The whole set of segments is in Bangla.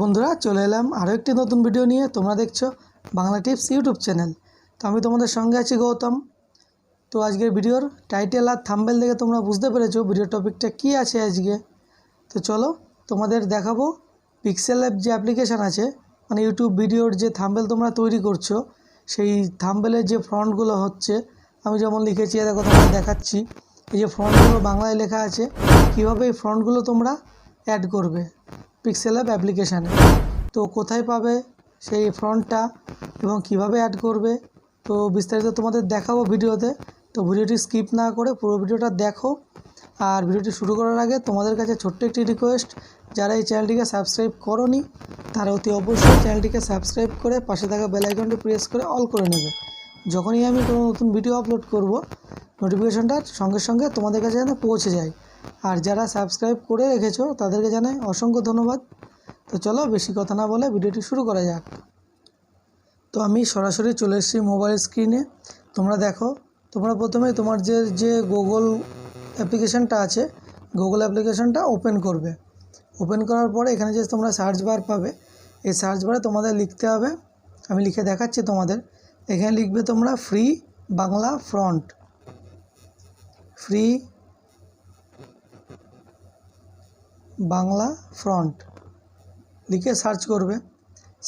বন্ধুরা চলে এলাম আরও একটি নতুন ভিডিও নিয়ে। তোমরা দেখছো বাংলা টিপস ইউটিউব চ্যানেল। তো আমি তোমাদের সঙ্গে আছি গৌতম। তো আজকের ভিডিওর টাইটেল আর থাম্বনেল দেখে তোমরা বুঝতে পেরেছো ভিডিও টপিকটা কী আছে আজকে। তো চলো তোমাদের দেখাবো পিক্সেল ল্যাব যে অ্যাপ্লিকেশান আছে, মানে ইউটিউব ভিডিওর যে থাম্বনেল তোমরা তৈরি করছো সেই থাম্বনেলের যে ফন্টগুলো হচ্ছে, আমি যেমন লিখেছি দেখো তোমাদের দেখাচ্ছি। এই যে ফন্টগুলো বাংলায় লেখা আছে, কীভাবে এই ফন্টগুলো তোমরা অ্যাড করবে পিক্সেল ল্যাব অ্যাপ্লিকেশানে। তো কোথায় পাবে সেই ফন্টটা এবং কিভাবে অ্যাড করবে, তো বিস্তারিত তোমাদের দেখাবো ভিডিওতে। তো ভিডিওটি স্কিপ না করে পুরো ভিডিওটা দেখো। আর ভিডিওটি শুরু করার আগে তোমাদের কাছে ছোট্ট একটি রিকোয়েস্ট, যারা এই চ্যানেলটিকে সাবস্ক্রাইব করোনি তারা অতি অবশ্যই চ্যানেলটিকে সাবস্ক্রাইব করে পাশে থাকা বেল আইকনটি প্রেস করে অল করে নেবে। যখনই আমি কোনো নতুন ভিডিও আপলোড করব নোটিফিকেশনটা সঙ্গে সঙ্গে তোমাদের কাছে যেন পৌঁছে যায়। আর যারা সাবস্ক্রাইব করে রেখেছো তাদেরকে জানাই অসংখ্য ধন্যবাদ। তো চলো বেশি কথা না বলে ভিডিওটি শুরু করা যাক। তো আমি সরাসরি চলে এসেছি মোবাইল স্ক্রিনে। তোমরা দেখো, তোমরা প্রথমে তোমার যে গুগল অ্যাপ্লিকেশানটা আছে, গুগল অ্যাপ্লিকেশানটা ওপেন করবে। ওপেন করার পরে এখানে যে তোমরা সার্চ বার পাবে, এই সার্চ বারে তোমাদের লিখতে হবে, আমি লিখে দেখাচ্ছি তোমাদের। এখানে লিখবে তোমরা free Bangla font, free Bangla font লিখে সার্চ করবে।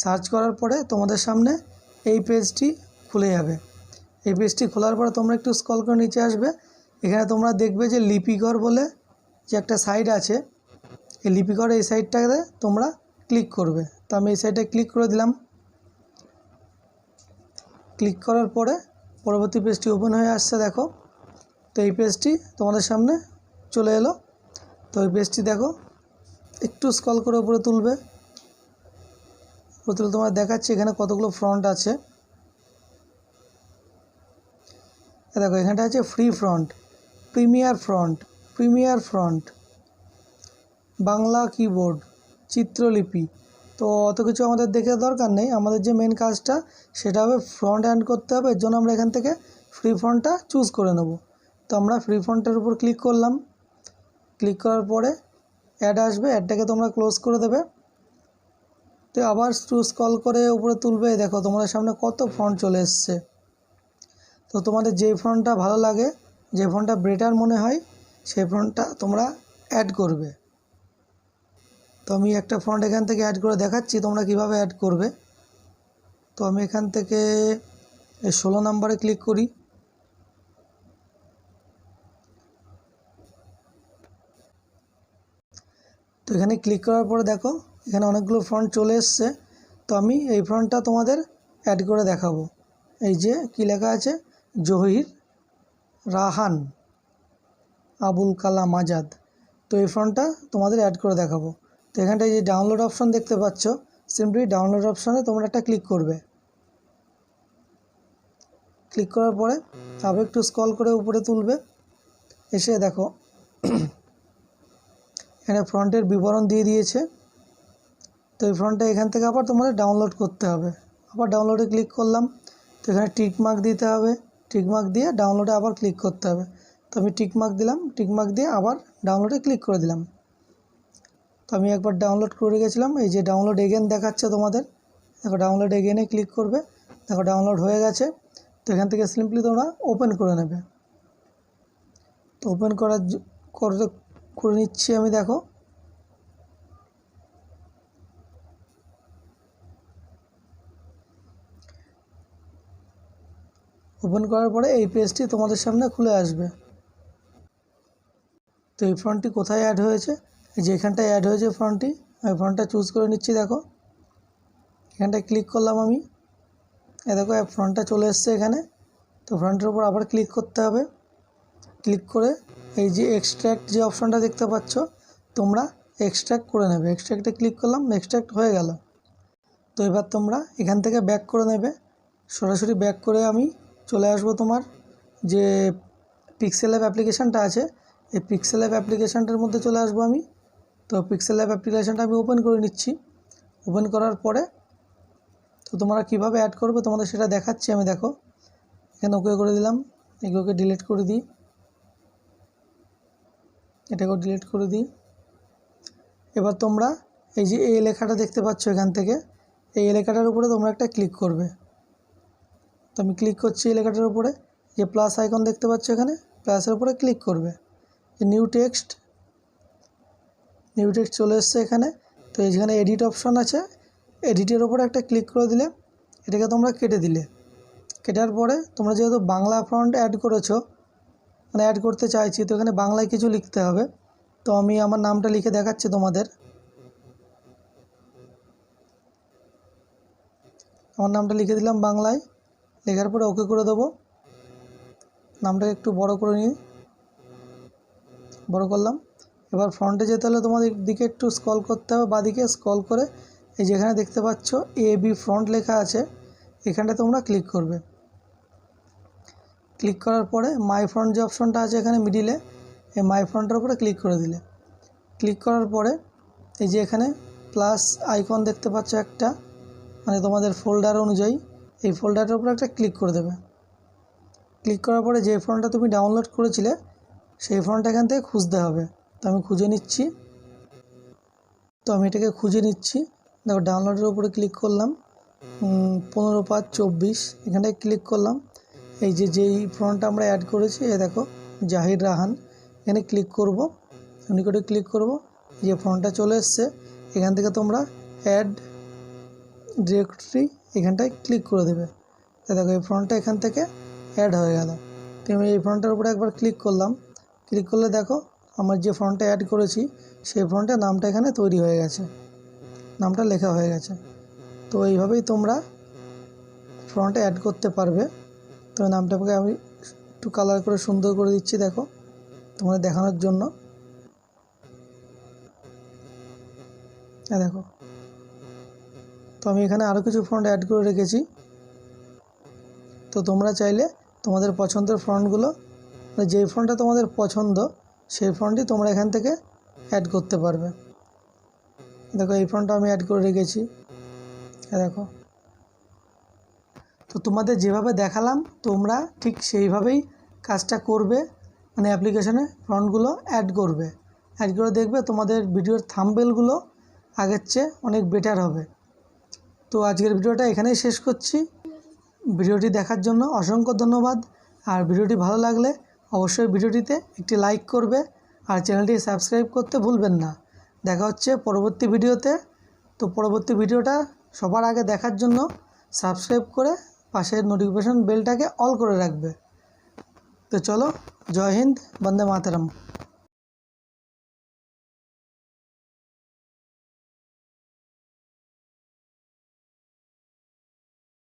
সার্চ করার পরে তোমাদের সামনে এই পেজটি খুলে যাবে। এই পেজটি খোলার পরে তোমরা একটু স্ক্রল করে নিচে আসবে। এখানে তোমরা দেখবে যে লিপিকর বলে যে একটা সাইট আছে, এই লিপিকর এই সাইটটাতে তোমরা ক্লিক করবে। তো আমি এই সাইটে ক্লিক করে দিলাম। ক্লিক করার পরে পরবর্তী পেজটি ওপেন হয়ে আসছে দেখো। তো এই পেজটি তোমাদের সামনে চলে এলো। তো এই পেজটি দেখো, একটু স্ক্রল করে উপরে তুলবে। প্রথমে তোমার দেখাচ্ছি এখানে কতগুলো ফ্রন্ট আছে। দেখো এখানটা আছে free front, premier front, Bangla keyboard, চিত্রলিপি। তো অত কিছু আমাদের দেখে দরকার নেই, আমাদের যে মেন কাজটা সেটা হবে ফ্রন্ট অ্যাড করতে হবে। এর জন্য আমরা এখান থেকে ফ্রি ফ্রন্টটা চুজ করে নেব। তো আমরা ফ্রি ফ্রন্টের উপর ক্লিক করলাম। ক্লিক করার পরে অ্যাড আসবে, অ্যাডটাকে তোমরা ক্লোজ করে দেবে। তো আবার স্ক্রল করে উপরে তুলবে, দেখো তোমাদের সামনে কত ফন্ট চলে এসছে। তো তোমাদের যেই ফন্টটা ভালো লাগে, যে ফন্টটা বেটার মনে হয়, সেই ফন্টটা তোমরা অ্যাড করবে। তো আমি একটা ফন্ট এখান থেকে অ্যাড করে দেখাচ্ছি তোমরা কিভাবে অ্যাড করবে। তো আমি এখান থেকে 16 নম্বরে ক্লিক করি। তো এখানে ক্লিক করার পরে দেখো এখানে অনেকগুলো ফন্ট চলে এসছে। তো আমি এই ফন্টটা তোমাদের অ্যাড করে দেখাবো। এই যে কি লেখা আছে, জহির রাহান আবুল কালাম আজাদ। তো এই ফন্টটা তোমাদের অ্যাড করে দেখাবো। তো এখানটায় যে ডাউনলোড অপশন দেখতে পাচ্ছ, সিম্পলি ডাউনলোড অপশনে তোমরা একটা ক্লিক করবে। ক্লিক করার পরে আবার একটু স্ক্রল করে উপরে তুলবে। এসে দেখো এখানে ফ্রন্টের বিবরণ দিয়ে দিয়েছে। তো এই ফ্রন্টটা এখান থেকে আবার তোমাদের ডাউনলোড করতে হবে। আবার ডাউনলোডে ক্লিক করলাম। তো এখানে টিকমার্ক দিতে হবে, টিকমার্ক দিয়ে ডাউনলোডে আবার ক্লিক করতে হবে। তো আমি টিকমার্ক দিলাম, টিকমার্ক দিয়ে আবার ডাউনলোডে ক্লিক করে দিলাম। তো আমি একবার ডাউনলোড করে গেছিলাম, এই যে ডাউনলোড এগেন দেখাচ্ছে তোমাদের। দেখো ডাউনলোড এগেনে ক্লিক করবে, দেখো ডাউনলোড হয়ে গেছে। তো এখান থেকে সিম্পলি তোমরা ওপেন করে নেবে। তো ওপেন করে নিচ্ছি আমি। দেখো ওপেন করার পরে এই পেজটি তোমাদের সামনে খুলে আসবে। তো এই ফন্টটি কোথায় অ্যাড হয়েছে, এই যে এখানটায় অ্যাড হয়েছে ফন্টটি, আমি ফন্টটা চুজ করে নিচ্ছি। দেখো এখানটায় ক্লিক করলাম আমি, দেখো ফন্টটা চলে এসছে এখানে। তো ফন্টের উপর আবার ক্লিক করতে হবে। ক্লিক করে এই যে এক্সট্র্যাক্ট যে অপশনটা দেখতে পাচ্ছ, তোমরা এক্সট্র্যাক্ট করে নেবে। এক্সট্র্যাক্টে ক্লিক করলাম, এক্সট্র্যাক্ট হয়ে গেল। তো এবার তোমরা এখান থেকে ব্যাক করে নেবে। সরাসরি ব্যাক করে আমি চলে আসবো তোমার যে পিক্সেল ল্যাব অ্যাপ্লিকেশানটা আছে, এই পিক্সেল ল্যাব অ্যাপ্লিকেশানটার মধ্যে চলে আসবো আমি। তো পিক্সেল ল্যাব অ্যাপ্লিকেশানটা আমি ওপেন করে নিচ্ছি। ওপেন করার পরে তো তোমরা কীভাবে অ্যাড করবে তোমাদের সেটা দেখাচ্ছি আমি। দেখো এখানে ওকে করে দিলাম, এগুলোকে ডিলিট করে দিই, এটাকেও ডিলিট করে দিই। এবার তোমরা এই যে এই লেখাটা দেখতে পাচ্ছ এখান থেকে, এই লেখাটার উপরে তোমরা একটা ক্লিক করবে। তো আমি ক্লিক করছি এই লেখাটার উপরে, যে প্লাস আইকন দেখতে পাচ্ছ এখানে, প্লাসের উপরে ক্লিক করবে। নিউ টেক্সট চলে এসছে এখানে। তো এখানে এডিট অপশন আছে, এডিটের উপরে একটা ক্লিক করে দিলে এটাকে তোমরা কেটে দিলে। কেটার পরে তোমরা যেহেতু বাংলা ফন্ট অ্যাড করেছো, মানে অ্যাড করতে চাইছি, তো এখানে বাংলায় কিছু লিখতে হবে। তো আমি আমার নামটা লিখে দেখাচ্ছি তোমাদের। আমার নামটা লিখে দিলাম বাংলায়, লেখার পরে ওকে করে দেবো। নামটাকে একটু বড় করে নিই, বড় করলাম। এবার ফ্রন্টে যেতে হলে তোমাদের দিকে একটু স্ক্রল করতে হবে, বাঁদিকে স্ক্রল করে এই যেখানে দেখতে পাচ্ছ AB ফ্রন্ট লেখা আছে, এখানটা তোমরা ক্লিক করবে। ক্লিক করার পরে মাই ফ্রন্ট যে অপশনটা আছে এখানে মিডিলে, এই মাই ফ্রন্টের উপরে ক্লিক করে দিলে। ক্লিক করার পরে এই যে এখানে প্লাস আইকন দেখতে পাচ্ছ একটা, মানে তোমাদের ফোল্ডার অনুযায়ী এই ফোল্ডারের উপরে একটা ক্লিক করে দেবে। ক্লিক করার পরে যে ফন্টটা তুমি ডাউনলোড করেছিলে সেই ফন্টটা এখান থেকে খুঁজতে হবে। তো আমি খুঁজে নিচ্ছি, দেখো ডাউনলোডের উপরে ক্লিক করলাম, 15/5/24 এখানটায় ক্লিক করলাম। এই যে যেই ফন্টটা আমরা অ্যাড করেছি, এ দেখো জাহির রাহান, এখানে ক্লিক করব, নিকটে ক্লিক করব, যে ফন্টটা চলে এসছে। এখান থেকে তোমরা অ্যাড ডিরেক্টরি এখানটায় ক্লিক করে দেবে। তো দেখো এই ফন্টটা এখান থেকে অ্যাড হয়ে গেল। তো আমি এই ফন্টটার উপরে একবার ক্লিক করলাম, ক্লিক করলে দেখো আমার যে ফন্টটা অ্যাড করেছি সেই ফন্টের নামটা এখানে তৈরি হয়ে গেছে, নামটা লেখা হয়ে গেছে। তো এইভাবেই তোমরা ফন্টে অ্যাড করতে পারবে। তো নামটাকে আমি একটু কালার করে সুন্দর করে দিচ্ছি, দেখো তোমাদের দেখানোর জন্য। দেখো, তো আমি এখানে আরও কিছু ফন্ট অ্যাড করে রেখেছি। তো তোমরা চাইলে তোমাদের পছন্দের ফন্টগুলো, মানে যেই ফন্টটা তোমাদের পছন্দ সেই ফন্টই তোমরা এখান থেকে অ্যাড করতে পারবে। দেখো এই ফন্টটা আমি অ্যাড করে রেখেছি, দেখো। তো তোমাদের যেভাবে দেখালাম তোমরা ঠিক সেইভাবেই কাজটা করবে, মানে অ্যাপ্লিকেশনে ফন্টগুলো অ্যাড করবে। অ্যাড করে দেখবে তোমাদের ভিডিওর থাম্বনেলগুলো আগের চেয়ে অনেক বেটার হবে। তো আজকের ভিডিওটা এখানেই শেষ করছি। ভিডিওটি দেখার জন্য অসংখ্য ধন্যবাদ। আর ভিডিওটি ভালো লাগলে অবশ্যই ভিডিওটিতে একটি লাইক করবে, আর চ্যানেলটি সাবস্ক্রাইব করতে ভুলবেন না। দেখা হচ্ছে পরবর্তী ভিডিওতে। তো পরবর্তী ভিডিওটা সবার আগে দেখার জন্য সাবস্ক্রাইব করে পাশের নোটিফিকেশন বেলটাকে অল করে রাখবে। তো চলো, জয় হিন্দ, বন্দে মাতরম।